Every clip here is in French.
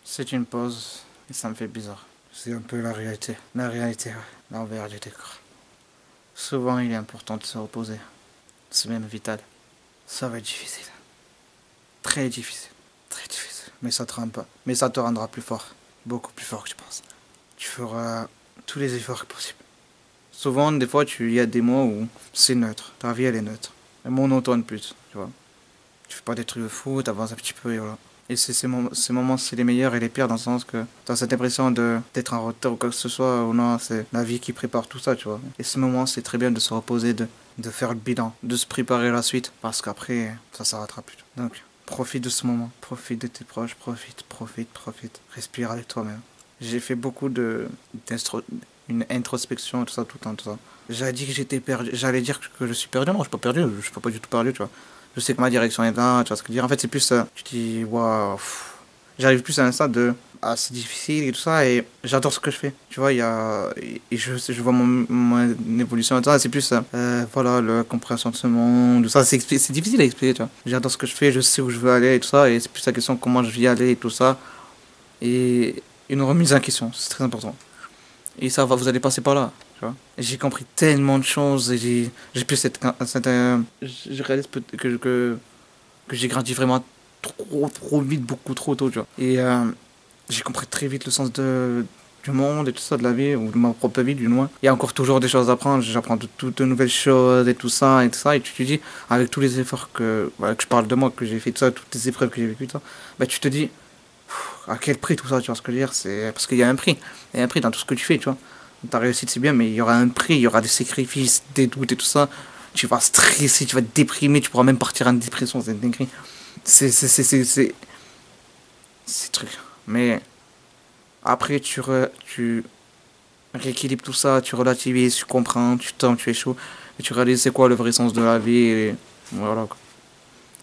C'est une pause et ça me fait bizarre. C'est un peu la réalité. La réalité, ouais. L'envers du décor. Souvent, il est important de se reposer. C'est même vital. Ça va être difficile. Très difficile. Très difficile. Mais ça te rend pas. Mais ça te rendra plus fort. Beaucoup plus fort que tu penses. Tu feras tous les efforts possibles. Souvent, des fois, il y a des mois où c'est neutre. Ta vie, elle est neutre. Elle monotone plus, tu vois. Tu fais pas des trucs de fou, t'avances un petit peu et voilà. Et ces moments, c'est les meilleurs et les pires dans le sens que t'as cette impression d'être en retard ou quoi que ce soit, ou non, c'est la vie qui prépare tout ça, tu vois. Et ce moment, c'est très bien de se reposer, de faire le bilan, de se préparer à la suite, parce qu'après, ça s'arrêtera plus. Donc, profite de ce moment, profite de tes proches, profite. Respire avec toi-même. J'ai fait beaucoup une introspection, tout ça, tout le temps, tout ça. J'allais dire que j'étais perdu, j'allais dire que je suis perdu, non, je suis pas perdu, je suis pas du tout perdu, tu vois. Je sais que ma direction est là, tu vois ce que je veux dire. En fait, c'est plus, tu te dis, waouh, j'arrive plus à un stade de, ah, c'est difficile et tout ça, et j'adore ce que je fais. Tu vois, il y a, et je vois mon évolution et tout ça, c'est plus, voilà, la compréhension de ce monde, tout ça, c'est difficile à expliquer, tu vois. J'adore ce que je fais, je sais où je veux aller et tout ça, et c'est plus la question de comment je vais y aller et tout ça, et une remise en question, c'est très important. Et ça va, vous allez passer par là, tu vois. J'ai compris tellement de choses et j'ai plus je réalise que j'ai grandi vraiment trop vite, beaucoup trop tôt, tu vois. Et j'ai compris très vite le sens du monde et tout ça, de la vie, ou de ma propre vie, du moins. Il y a encore toujours des choses à apprendre, j'apprends toutes de nouvelles choses et tout ça, et tu te dis, avec tous les efforts voilà, que je parle de moi, que j'ai fait tout ça, toutes les épreuves que j'ai vécues, tout ça, bah tu te dis, à quel prix tout ça, tu vois ce que je veux dire, c'est parce qu'il y a un prix. Il y a un prix dans tout ce que tu fais, tu vois. Ta réussite, c'est bien, mais il y aura un prix, il y aura des sacrifices, des doutes et tout ça. Tu vas stresser, tu vas te déprimer, tu pourras même partir en dépression, c'est dingue. C'est truc. Mais après, tu rééquilibres tout ça, tu relativises, tu comprends, tu tombes, tu es chaud, et tu réalises c'est quoi le vrai sens de la vie, et voilà quoi.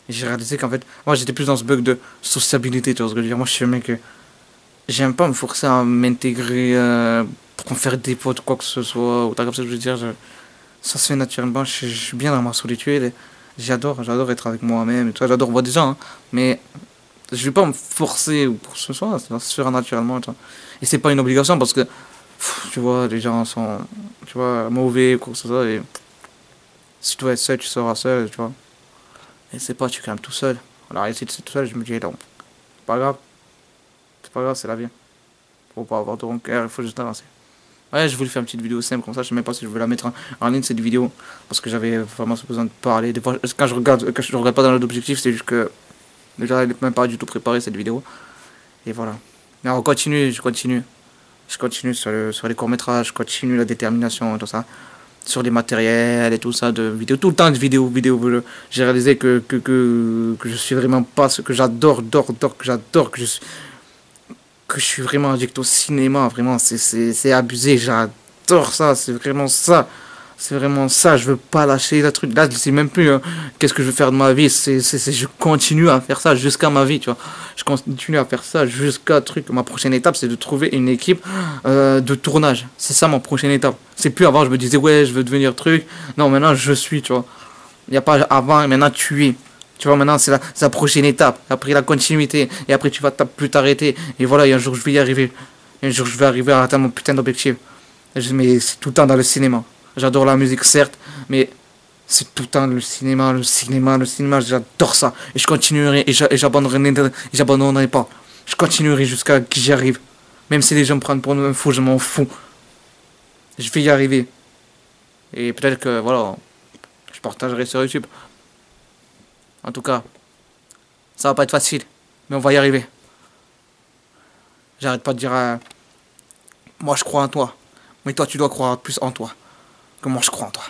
Et j'ai réalisé qu'en fait, moi j'étais plus dans ce bug de sociabilité, tu vois ce que je veux dire. Moi je suis un mec, j'aime pas me forcer à m'intégrer pour me faire des potes, quoi que ce soit, ou t'as comme ça que je veux dire. Ça se fait naturellement, je suis bien dans ma solitude. Et j'adore être avec moi-même, et tout ça, j'adore voir des gens, hein, mais je vais pas me forcer ou pour ce soit, ça va se faire naturellement. Tu vois. Et c'est pas une obligation parce que, tu vois, les gens sont, tu vois, mauvais, quoi que ce soit, et si tu dois être seul, tu seras seul, tu vois. Et c'est pas, tu es quand même tout seul. Alors, si tu es tout seul, je me dis, non, c'est pas grave, c'est la vie. Faut pas avoir de rancœur, il faut juste avancer. Ouais, je voulais faire une petite vidéo simple comme ça, je sais même pas si je vais la mettre en ligne cette vidéo, parce que j'avais vraiment besoin de parler. Des fois, quand je regarde pas dans l'objectif, c'est juste que déjà, elle n'est même pas du tout préparée cette vidéo. Et voilà. Mais on continue, je continue. Je continue sur les courts-métrages, je continue la détermination et tout ça. Sur les matériels et tout ça, de vidéos, tout le temps de vidéos. J'ai réalisé que je suis vraiment pas ce que que je suis vraiment addict au cinéma, vraiment, c'est abusé, j'adore ça, c'est vraiment ça. C'est vraiment ça, je veux pas lâcher le truc. Là, je sais même plus qu'est-ce que je veux faire de ma vie. Je continue à faire ça jusqu'à ma vie, tu vois. Je continue à faire ça jusqu'à truc. Ma prochaine étape, c'est de trouver une équipe de tournage. C'est ça ma prochaine étape. C'est plus avant, je me disais, ouais, je veux devenir truc. Non, maintenant, je suis, tu vois. Il n'y a pas avant et maintenant, tu es. Tu vois, maintenant, c'est la prochaine étape. Après, la continuité. Et après, tu vas plus t'arrêter. Et voilà, et un jour, je vais y arriver. Et un jour, je vais arriver à atteindre mon putain d'objectif. Mais c'est tout le temps dans le cinéma. J'adore la musique, certes, mais c'est tout le temps le cinéma, j'adore ça. Et je continuerai, et j'abandonnerai pas. Je continuerai jusqu'à que j'y arrive. Même si les gens me prennent pour un fou, je m'en fous. Je vais y arriver. Et peut-être que, voilà, je partagerai sur YouTube. En tout cas, ça va pas être facile, mais on va y arriver. J'arrête pas de dire, moi je crois en toi. Mais toi, tu dois croire plus en toi que moi je crois en toi.